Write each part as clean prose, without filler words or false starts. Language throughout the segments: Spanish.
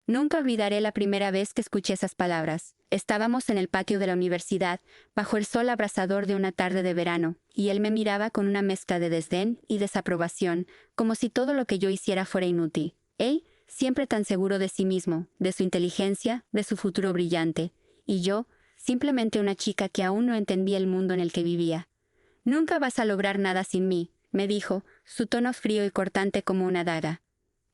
Nunca olvidaré la primera vez que escuché esas palabras. Estábamos en el patio de la universidad, bajo el sol abrasador de una tarde de verano, y él me miraba con una mezcla de desdén y desaprobación, como si todo lo que yo hiciera fuera inútil. Él, siempre tan seguro de sí mismo, de su inteligencia, de su futuro brillante, y yo, simplemente una chica que aún no entendía el mundo en el que vivía. «Nunca vas a lograr nada sin mí», me dijo, su tono frío y cortante como una daga.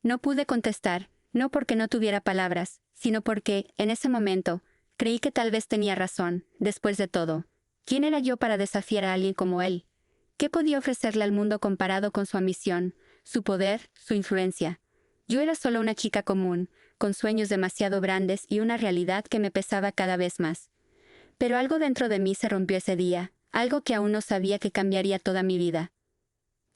No pude contestar, no porque no tuviera palabras, sino porque, en ese momento, creí que tal vez tenía razón. Después de todo, ¿quién era yo para desafiar a alguien como él? ¿Qué podía ofrecerle al mundo comparado con su ambición, su poder, su influencia? Yo era solo una chica común, con sueños demasiado grandes y una realidad que me pesaba cada vez más. Pero algo dentro de mí se rompió ese día, algo que aún no sabía que cambiaría toda mi vida.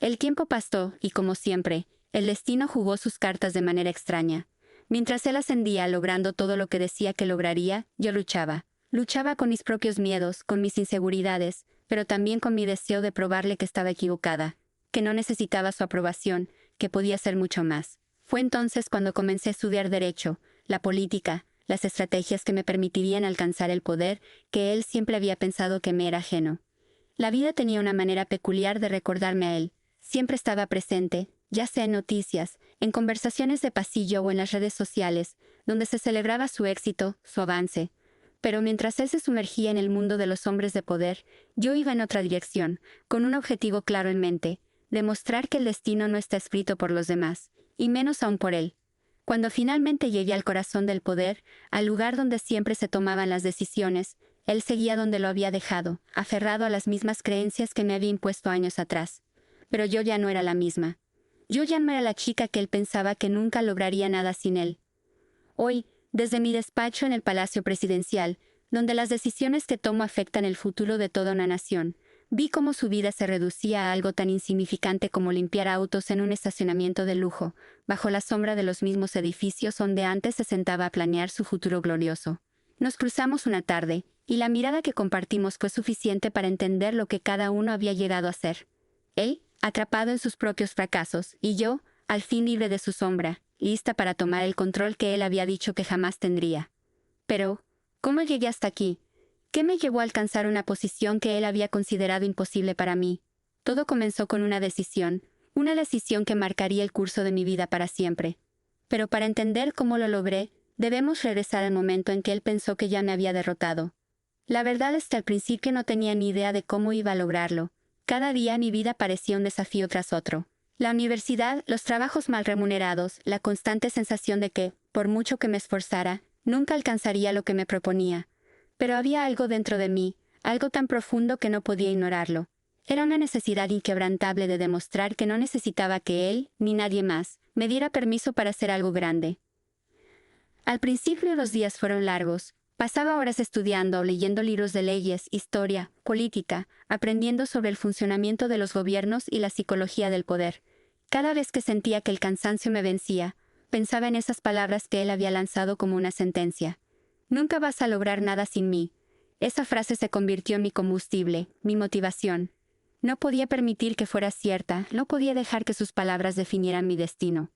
El tiempo pasó, y como siempre, el destino jugó sus cartas de manera extraña. Mientras él ascendía logrando todo lo que decía que lograría, yo luchaba. Luchaba con mis propios miedos, con mis inseguridades, pero también con mi deseo de probarle que estaba equivocada, que no necesitaba su aprobación, que podía ser mucho más. Fue entonces cuando comencé a estudiar derecho, la política, las estrategias que me permitirían alcanzar el poder que él siempre había pensado que me era ajeno. La vida tenía una manera peculiar de recordarme a él. Siempre estaba presente, ya sea en noticias, en conversaciones de pasillo o en las redes sociales, donde se celebraba su éxito, su avance. Pero mientras él se sumergía en el mundo de los hombres de poder, yo iba en otra dirección, con un objetivo claro en mente: demostrar que el destino no está escrito por los demás, y menos aún por él. Cuando finalmente llegué al corazón del poder, al lugar donde siempre se tomaban las decisiones, él seguía donde lo había dejado, aferrado a las mismas creencias que me había impuesto años atrás. Pero yo ya no era la misma. Yo ya no era la chica que él pensaba que nunca lograría nada sin él. Hoy, desde mi despacho en el Palacio Presidencial, donde las decisiones que tomo afectan el futuro de toda una nación, vi cómo su vida se reducía a algo tan insignificante como limpiar autos en un estacionamiento de lujo, bajo la sombra de los mismos edificios donde antes se sentaba a planear su futuro glorioso. Nos cruzamos una tarde, y la mirada que compartimos fue suficiente para entender lo que cada uno había llegado a ser. Él, atrapado en sus propios fracasos, y yo, al fin libre de su sombra, lista para tomar el control que él había dicho que jamás tendría. Pero, ¿cómo llegué hasta aquí? ¿Qué me llevó a alcanzar una posición que él había considerado imposible para mí? Todo comenzó con una decisión que marcaría el curso de mi vida para siempre. Pero para entender cómo lo logré, debemos regresar al momento en que él pensó que ya me había derrotado. La verdad es que al principio no tenía ni idea de cómo iba a lograrlo. Cada día mi vida parecía un desafío tras otro. La universidad, los trabajos mal remunerados, la constante sensación de que, por mucho que me esforzara, nunca alcanzaría lo que me proponía. Pero había algo dentro de mí, algo tan profundo que no podía ignorarlo. Era una necesidad inquebrantable de demostrar que no necesitaba que él, ni nadie más, me diera permiso para hacer algo grande. Al principio los días fueron largos. Pasaba horas estudiando, leyendo libros de leyes, historia, política, aprendiendo sobre el funcionamiento de los gobiernos y la psicología del poder. Cada vez que sentía que el cansancio me vencía, pensaba en esas palabras que él había lanzado como una sentencia. «Nunca vas a lograr nada sin mí». Esa frase se convirtió en mi combustible, mi motivación. No podía permitir que fuera cierta, no podía dejar que sus palabras definieran mi destino.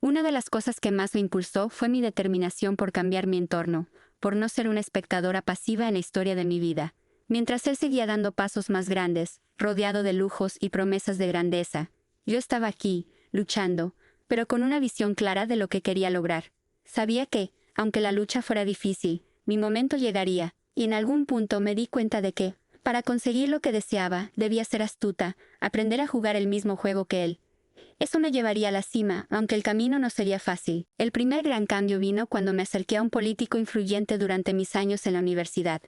Una de las cosas que más me impulsó fue mi determinación por cambiar mi entorno, por no ser una espectadora pasiva en la historia de mi vida. Mientras él seguía dando pasos más grandes, rodeado de lujos y promesas de grandeza, yo estaba aquí, luchando, pero con una visión clara de lo que quería lograr. Sabía que, aunque la lucha fuera difícil, mi momento llegaría, y en algún punto me di cuenta de que, para conseguir lo que deseaba, debía ser astuta, aprender a jugar el mismo juego que él. Eso me llevaría a la cima, aunque el camino no sería fácil. El primer gran cambio vino cuando me acerqué a un político influyente durante mis años en la universidad.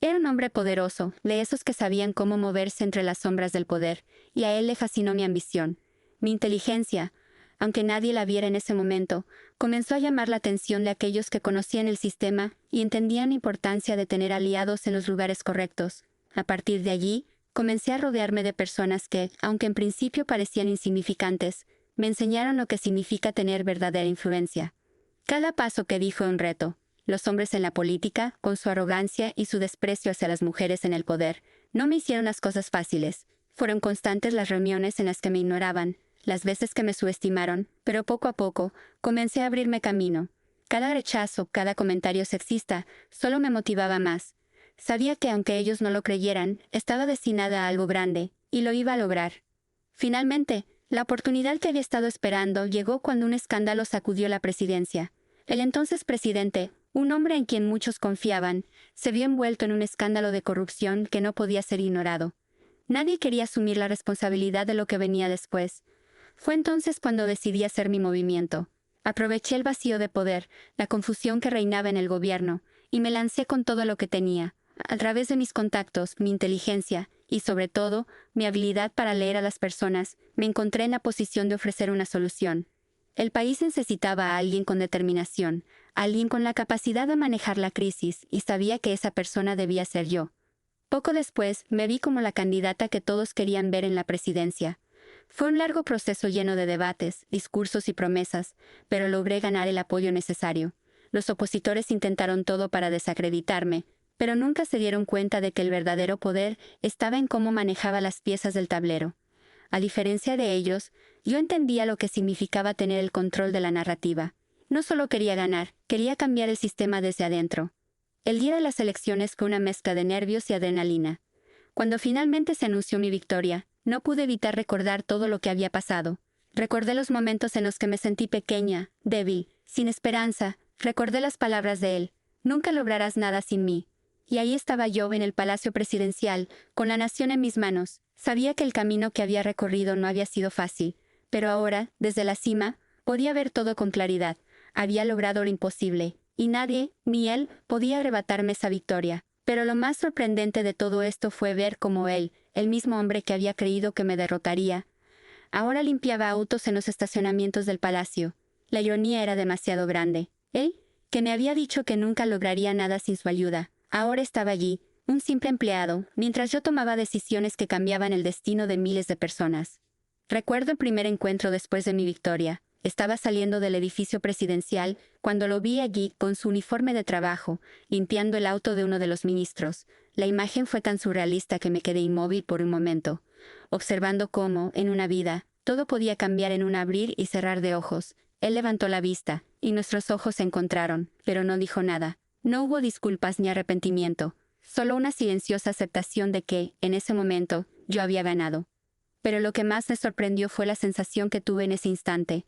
Era un hombre poderoso, de esos que sabían cómo moverse entre las sombras del poder, y a él le fascinó mi ambición. Mi inteligencia, aunque nadie la viera en ese momento, comenzó a llamar la atención de aquellos que conocían el sistema y entendían la importancia de tener aliados en los lugares correctos. A partir de allí, comencé a rodearme de personas que, aunque en principio parecían insignificantes, me enseñaron lo que significa tener verdadera influencia. Cada paso que di fue un reto. Los hombres en la política, con su arrogancia y su desprecio hacia las mujeres en el poder, no me hicieron las cosas fáciles. Fueron constantes las reuniones en las que me ignoraban, las veces que me subestimaron, pero poco a poco, comencé a abrirme camino. Cada rechazo, cada comentario sexista, solo me motivaba más. Sabía que aunque ellos no lo creyeran, estaba destinada a algo grande, y lo iba a lograr. Finalmente, la oportunidad que había estado esperando llegó cuando un escándalo sacudió la presidencia. El entonces presidente, un hombre en quien muchos confiaban, se vio envuelto en un escándalo de corrupción que no podía ser ignorado. Nadie quería asumir la responsabilidad de lo que venía después. Fue entonces cuando decidí hacer mi movimiento. Aproveché el vacío de poder, la confusión que reinaba en el gobierno, y me lancé con todo lo que tenía. A través de mis contactos, mi inteligencia y, sobre todo, mi habilidad para leer a las personas, me encontré en la posición de ofrecer una solución. El país necesitaba a alguien con determinación, alguien con la capacidad de manejar la crisis, y sabía que esa persona debía ser yo. Poco después, me vi como la candidata que todos querían ver en la presidencia. Fue un largo proceso lleno de debates, discursos y promesas, pero logré ganar el apoyo necesario. Los opositores intentaron todo para desacreditarme, pero nunca se dieron cuenta de que el verdadero poder estaba en cómo manejaba las piezas del tablero. A diferencia de ellos, yo entendía lo que significaba tener el control de la narrativa. No solo quería ganar, quería cambiar el sistema desde adentro. El día de las elecciones fue una mezcla de nervios y adrenalina. Cuando finalmente se anunció mi victoria, no pude evitar recordar todo lo que había pasado. Recordé los momentos en los que me sentí pequeña, débil, sin esperanza. Recordé las palabras de él: «Nunca lograrás nada sin mí». Y ahí estaba yo en el palacio presidencial, con la nación en mis manos. Sabía que el camino que había recorrido no había sido fácil, pero ahora, desde la cima, podía ver todo con claridad. Había logrado lo imposible, y nadie, ni él, podía arrebatarme esa victoria. Pero lo más sorprendente de todo esto fue ver cómo él, el mismo hombre que había creído que me derrotaría, ahora limpiaba autos en los estacionamientos del palacio. La ironía era demasiado grande. Él, que me había dicho que nunca lograría nada sin su ayuda, ahora estaba allí, un simple empleado, mientras yo tomaba decisiones que cambiaban el destino de miles de personas. Recuerdo el primer encuentro después de mi victoria. Estaba saliendo del edificio presidencial cuando lo vi allí con su uniforme de trabajo, limpiando el auto de uno de los ministros. La imagen fue tan surrealista que me quedé inmóvil por un momento, observando cómo, en una vida, todo podía cambiar en un abrir y cerrar de ojos. Él levantó la vista, y nuestros ojos se encontraron, pero no dijo nada. No hubo disculpas ni arrepentimiento, solo una silenciosa aceptación de que, en ese momento, yo había ganado. Pero lo que más me sorprendió fue la sensación que tuve en ese instante.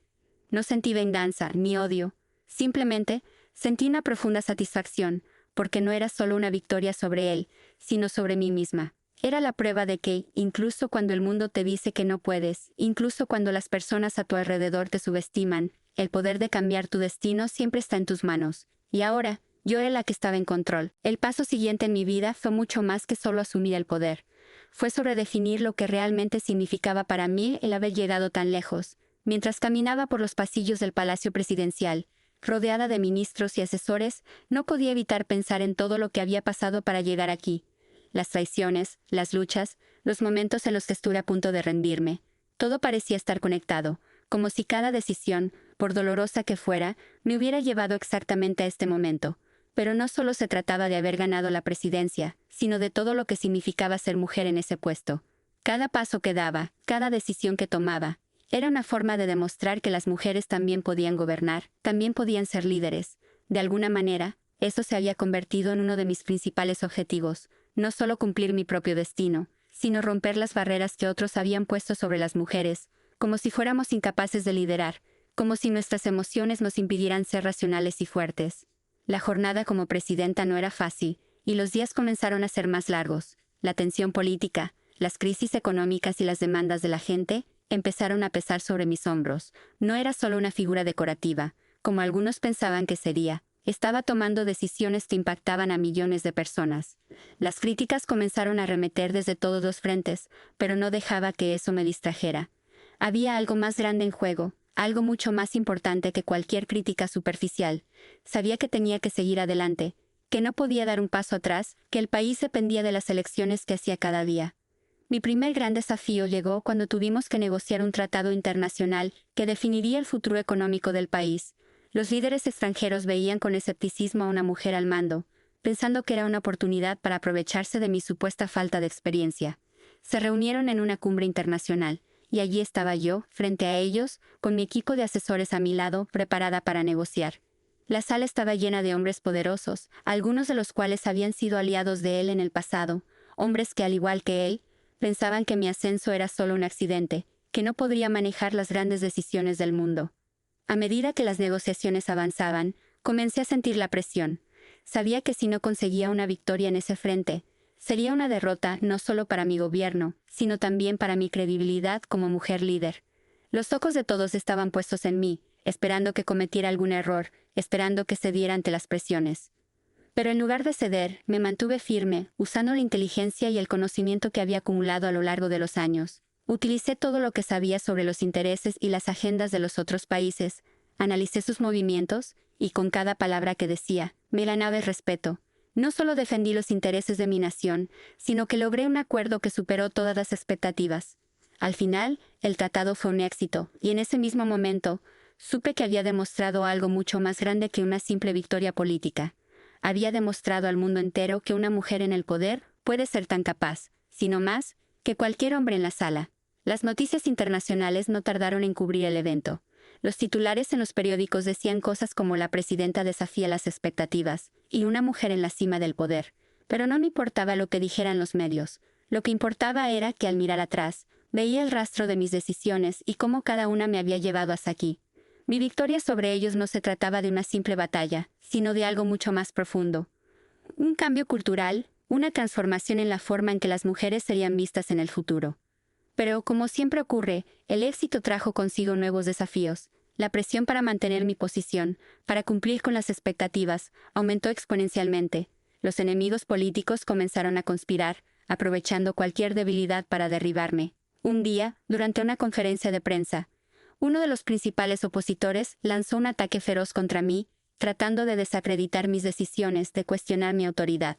No sentí venganza ni odio, simplemente sentí una profunda satisfacción, porque no era solo una victoria sobre él, sino sobre mí misma. Era la prueba de que, incluso cuando el mundo te dice que no puedes, incluso cuando las personas a tu alrededor te subestiman, el poder de cambiar tu destino siempre está en tus manos. Y ahora, yo era la que estaba en control. El paso siguiente en mi vida fue mucho más que solo asumir el poder. Fue sobre definir lo que realmente significaba para mí el haber llegado tan lejos. Mientras caminaba por los pasillos del Palacio Presidencial, rodeada de ministros y asesores, no podía evitar pensar en todo lo que había pasado para llegar aquí. Las traiciones, las luchas, los momentos en los que estuve a punto de rendirme. Todo parecía estar conectado, como si cada decisión, por dolorosa que fuera, me hubiera llevado exactamente a este momento. Pero no solo se trataba de haber ganado la presidencia, sino de todo lo que significaba ser mujer en ese puesto. Cada paso que daba, cada decisión que tomaba, era una forma de demostrar que las mujeres también podían gobernar, también podían ser líderes. De alguna manera, eso se había convertido en uno de mis principales objetivos, no solo cumplir mi propio destino, sino romper las barreras que otros habían puesto sobre las mujeres, como si fuéramos incapaces de liderar, como si nuestras emociones nos impidieran ser racionales y fuertes. La jornada como presidenta no era fácil, y los días comenzaron a ser más largos. La tensión política, las crisis económicas y las demandas de la gente empezaron a pesar sobre mis hombros. No era solo una figura decorativa, como algunos pensaban que sería. Estaba tomando decisiones que impactaban a millones de personas. Las críticas comenzaron a arremeter desde todos los frentes, pero no dejaba que eso me distrajera. Había algo más grande en juego, algo mucho más importante que cualquier crítica superficial. Sabía que tenía que seguir adelante, que no podía dar un paso atrás, que el país dependía de las elecciones que hacía cada día. Mi primer gran desafío llegó cuando tuvimos que negociar un tratado internacional que definiría el futuro económico del país. Los líderes extranjeros veían con escepticismo a una mujer al mando, pensando que era una oportunidad para aprovecharse de mi supuesta falta de experiencia. Se reunieron en una cumbre internacional, y allí estaba yo, frente a ellos, con mi equipo de asesores a mi lado, preparada para negociar. La sala estaba llena de hombres poderosos, algunos de los cuales habían sido aliados de él en el pasado, hombres que, al igual que él, pensaban que mi ascenso era solo un accidente, que no podría manejar las grandes decisiones del mundo. A medida que las negociaciones avanzaban, comencé a sentir la presión. Sabía que si no conseguía una victoria en ese frente, sería una derrota no solo para mi gobierno, sino también para mi credibilidad como mujer líder. Los ojos de todos estaban puestos en mí, esperando que cometiera algún error, esperando que cediera ante las presiones. Pero en lugar de ceder, me mantuve firme, usando la inteligencia y el conocimiento que había acumulado a lo largo de los años. Utilicé todo lo que sabía sobre los intereses y las agendas de los otros países, analicé sus movimientos, y con cada palabra que decía, me ganaba el respeto. No solo defendí los intereses de mi nación, sino que logré un acuerdo que superó todas las expectativas. Al final, el tratado fue un éxito, y en ese mismo momento, supe que había demostrado algo mucho más grande que una simple victoria política. Había demostrado al mundo entero que una mujer en el poder puede ser tan capaz, sino más, que cualquier hombre en la sala. Las noticias internacionales no tardaron en cubrir el evento. Los titulares en los periódicos decían cosas como la presidenta desafía las expectativas, y una mujer en la cima del poder. Pero no me importaba lo que dijeran los medios. Lo que importaba era que al mirar atrás, veía el rastro de mis decisiones y cómo cada una me había llevado hasta aquí. Mi victoria sobre ellos no se trataba de una simple batalla, sino de algo mucho más profundo. Un cambio cultural, una transformación en la forma en que las mujeres serían vistas en el futuro. Pero, como siempre ocurre, el éxito trajo consigo nuevos desafíos. La presión para mantener mi posición, para cumplir con las expectativas, aumentó exponencialmente. Los enemigos políticos comenzaron a conspirar, aprovechando cualquier debilidad para derribarme. Un día, durante una conferencia de prensa, uno de los principales opositores lanzó un ataque feroz contra mí, tratando de desacreditar mis decisiones, de cuestionar mi autoridad.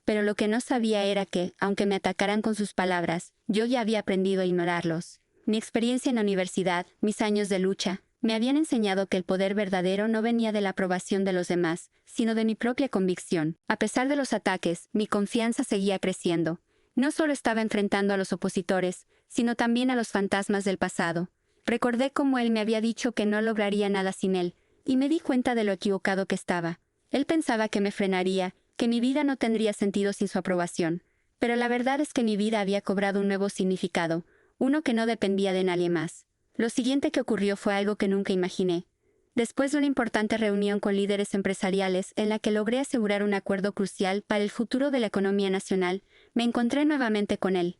Pero lo que no sabía era que, aunque me atacaran con sus palabras, yo ya había aprendido a ignorarlos. Mi experiencia en la universidad, mis años de lucha, me habían enseñado que el poder verdadero no venía de la aprobación de los demás, sino de mi propia convicción. A pesar de los ataques, mi confianza seguía creciendo. No solo estaba enfrentando a los opositores, sino también a los fantasmas del pasado. Recordé cómo él me había dicho que no lograría nada sin él, y me di cuenta de lo equivocado que estaba. Él pensaba que me frenaría, que mi vida no tendría sentido sin su aprobación. Pero la verdad es que mi vida había cobrado un nuevo significado, uno que no dependía de nadie más. Lo siguiente que ocurrió fue algo que nunca imaginé. Después de una importante reunión con líderes empresariales en la que logré asegurar un acuerdo crucial para el futuro de la economía nacional, me encontré nuevamente con él.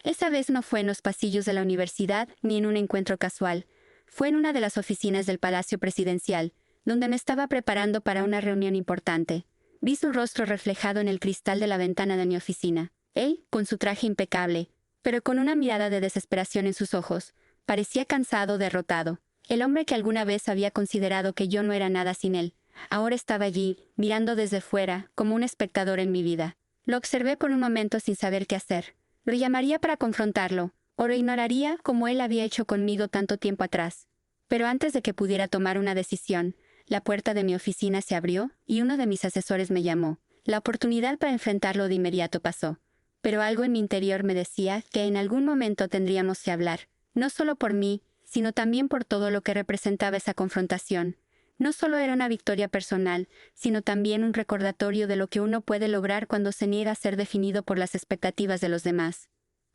Esa vez no fue en los pasillos de la universidad ni en un encuentro casual. Fue en una de las oficinas del Palacio Presidencial, donde me estaba preparando para una reunión importante. Vi su rostro reflejado en el cristal de la ventana de mi oficina. Él, con su traje impecable, pero con una mirada de desesperación en sus ojos, parecía cansado, derrotado. El hombre que alguna vez había considerado que yo no era nada sin él, ahora estaba allí, mirando desde fuera, como un espectador en mi vida. Lo observé por un momento sin saber qué hacer. Lo llamaría para confrontarlo, o lo ignoraría como él había hecho conmigo tanto tiempo atrás. Pero antes de que pudiera tomar una decisión, la puerta de mi oficina se abrió y uno de mis asesores me llamó. La oportunidad para enfrentarlo de inmediato pasó. Pero algo en mi interior me decía que en algún momento tendríamos que hablar, no solo por mí, sino también por todo lo que representaba esa confrontación. No solo era una victoria personal, sino también un recordatorio de lo que uno puede lograr cuando se niega a ser definido por las expectativas de los demás.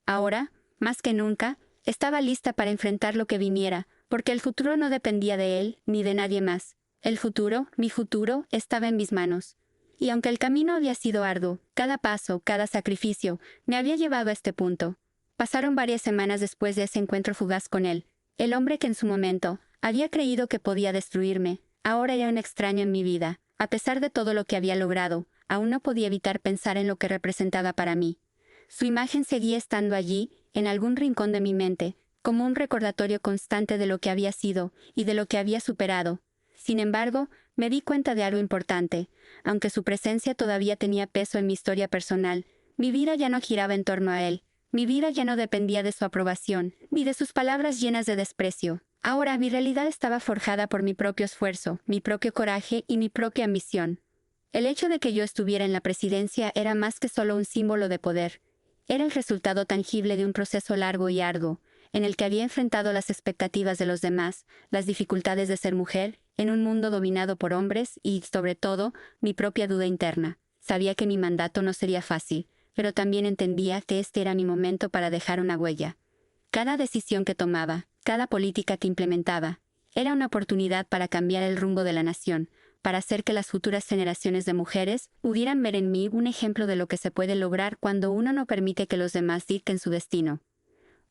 Ahora, más que nunca, estaba lista para enfrentar lo que viniera, porque el futuro no dependía de él, ni de nadie más. El futuro, mi futuro, estaba en mis manos. Y aunque el camino había sido arduo, cada paso, cada sacrificio, me había llevado a este punto. Pasaron varias semanas después de ese encuentro fugaz con él. El hombre que en su momento había creído que podía destruirme, ahora era un extraño en mi vida. A pesar de todo lo que había logrado, aún no podía evitar pensar en lo que representaba para mí. Su imagen seguía estando allí, en algún rincón de mi mente, como un recordatorio constante de lo que había sido y de lo que había superado. Sin embargo, me di cuenta de algo importante. Aunque su presencia todavía tenía peso en mi historia personal, mi vida ya no giraba en torno a él. Mi vida ya no dependía de su aprobación, ni de sus palabras llenas de desprecio. Ahora mi realidad estaba forjada por mi propio esfuerzo, mi propio coraje y mi propia ambición. El hecho de que yo estuviera en la presidencia era más que solo un símbolo de poder. Era el resultado tangible de un proceso largo y arduo, en el que había enfrentado las expectativas de los demás, las dificultades de ser mujer, en un mundo dominado por hombres y, sobre todo, mi propia duda interna. Sabía que mi mandato no sería fácil, pero también entendía que este era mi momento para dejar una huella. Cada decisión que tomaba, cada política que implementaba, era una oportunidad para cambiar el rumbo de la nación, para hacer que las futuras generaciones de mujeres pudieran ver en mí un ejemplo de lo que se puede lograr cuando uno no permite que los demás dicten su destino.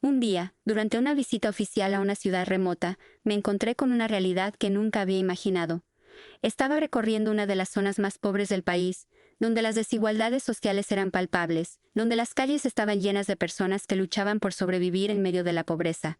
Un día, durante una visita oficial a una ciudad remota, me encontré con una realidad que nunca había imaginado. Estaba recorriendo una de las zonas más pobres del país, donde las desigualdades sociales eran palpables, donde las calles estaban llenas de personas que luchaban por sobrevivir en medio de la pobreza.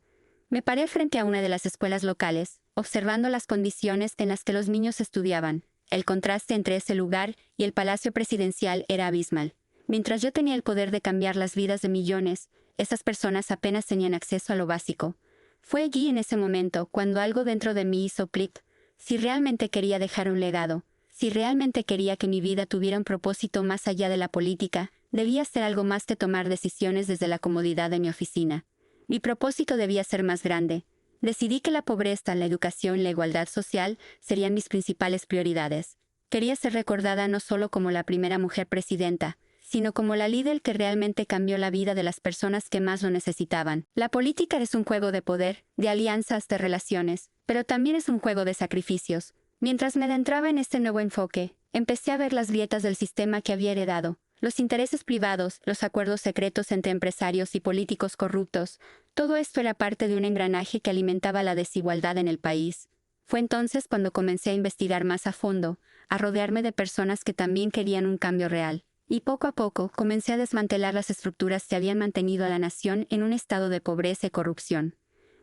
Me paré frente a una de las escuelas locales, observando las condiciones en las que los niños estudiaban. El contraste entre ese lugar y el palacio presidencial era abismal. Mientras yo tenía el poder de cambiar las vidas de millones, esas personas apenas tenían acceso a lo básico. Fue allí en ese momento cuando algo dentro de mí hizo clic. Si realmente quería dejar un legado, si realmente quería que mi vida tuviera un propósito más allá de la política, debía hacer algo más que tomar decisiones desde la comodidad de mi oficina. Mi propósito debía ser más grande. Decidí que la pobreza, la educación y la igualdad social serían mis principales prioridades. Quería ser recordada no solo como la primera mujer presidenta, sino como la líder que realmente cambió la vida de las personas que más lo necesitaban. La política es un juego de poder, de alianzas, de relaciones, pero también es un juego de sacrificios. Mientras me adentraba en este nuevo enfoque, empecé a ver las grietas del sistema que había heredado. Los intereses privados, los acuerdos secretos entre empresarios y políticos corruptos, todo esto era parte de un engranaje que alimentaba la desigualdad en el país. Fue entonces cuando comencé a investigar más a fondo, a rodearme de personas que también querían un cambio real. Y poco a poco comencé a desmantelar las estructuras que habían mantenido a la nación en un estado de pobreza y corrupción.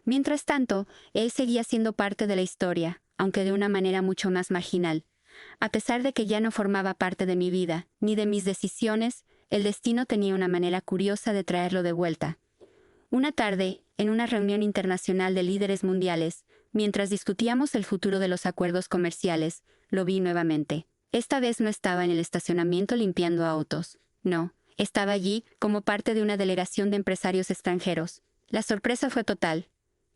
Mientras tanto, él seguía siendo parte de la historia, aunque de una manera mucho más marginal. A pesar de que ya no formaba parte de mi vida, ni de mis decisiones, el destino tenía una manera curiosa de traerlo de vuelta. Una tarde, en una reunión internacional de líderes mundiales, mientras discutíamos el futuro de los acuerdos comerciales, lo vi nuevamente. Esta vez no estaba en el estacionamiento limpiando autos. No, estaba allí como parte de una delegación de empresarios extranjeros. La sorpresa fue total.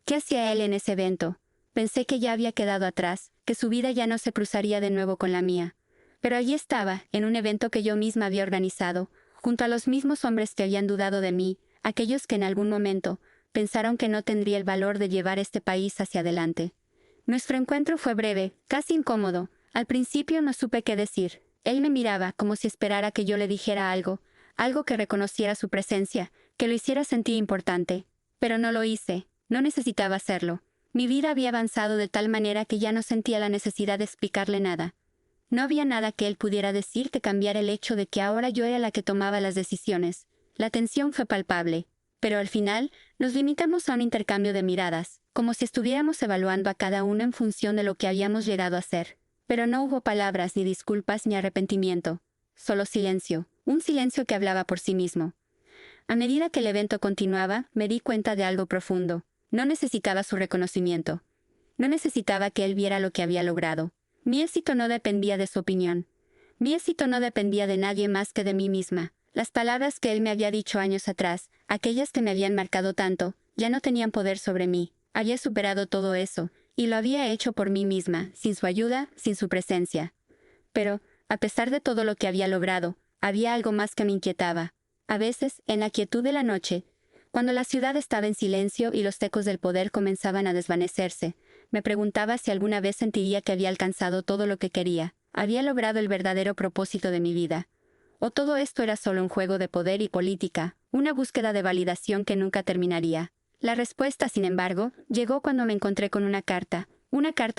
¿Qué hacía él en ese evento? Pensé que ya había quedado atrás, que su vida ya no se cruzaría de nuevo con la mía. Pero allí estaba, en un evento que yo misma había organizado, junto a los mismos hombres que habían dudado de mí, aquellos que en algún momento pensaron que no tendría el valor de llevar este país hacia adelante. Nuestro encuentro fue breve, casi incómodo. Al principio no supe qué decir. Él me miraba como si esperara que yo le dijera algo, algo que reconociera su presencia, que lo hiciera sentir importante. Pero no lo hice, no necesitaba hacerlo. Mi vida había avanzado de tal manera que ya no sentía la necesidad de explicarle nada. No había nada que él pudiera decir que cambiara el hecho de que ahora yo era la que tomaba las decisiones. La tensión fue palpable, pero al final nos limitamos a un intercambio de miradas, como si estuviéramos evaluando a cada uno en función de lo que habíamos llegado a ser. Pero no hubo palabras, ni disculpas, ni arrepentimiento. Solo silencio, un silencio que hablaba por sí mismo. A medida que el evento continuaba, me di cuenta de algo profundo. No necesitaba su reconocimiento. No necesitaba que él viera lo que había logrado. Mi éxito no dependía de su opinión. Mi éxito no dependía de nadie más que de mí misma. Las palabras que él me había dicho años atrás, aquellas que me habían marcado tanto, ya no tenían poder sobre mí. Había superado todo eso, y lo había hecho por mí misma, sin su ayuda, sin su presencia. Pero, a pesar de todo lo que había logrado, había algo más que me inquietaba. A veces, en la quietud de la noche, cuando la ciudad estaba en silencio y los ecos del poder comenzaban a desvanecerse, me preguntaba si alguna vez sentiría que había alcanzado todo lo que quería, había logrado el verdadero propósito de mi vida. O todo esto era solo un juego de poder y política, una búsqueda de validación que nunca terminaría. La respuesta, sin embargo, llegó cuando me encontré con una carta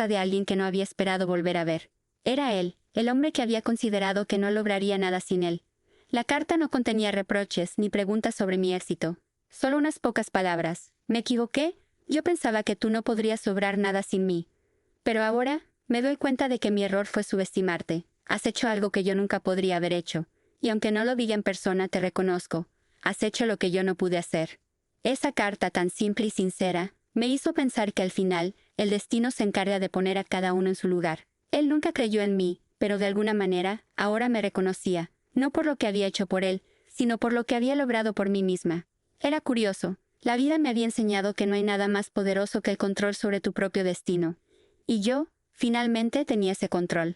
de alguien que no había esperado volver a ver. Era él, el hombre que había considerado que no lograría nada sin él. La carta no contenía reproches ni preguntas sobre mi éxito. Solo unas pocas palabras. ¿Me equivoqué? Yo pensaba que tú no podrías lograr nada sin mí. Pero ahora, me doy cuenta de que mi error fue subestimarte. Has hecho algo que yo nunca podría haber hecho. Y aunque no lo diga en persona, te reconozco. Has hecho lo que yo no pude hacer. Esa carta tan simple y sincera me hizo pensar que al final, el destino se encarga de poner a cada uno en su lugar. Él nunca creyó en mí, pero de alguna manera, ahora me reconocía. No por lo que había hecho por él, sino por lo que había logrado por mí misma. Era curioso. La vida me había enseñado que no hay nada más poderoso que el control sobre tu propio destino. Y yo, finalmente, tenía ese control.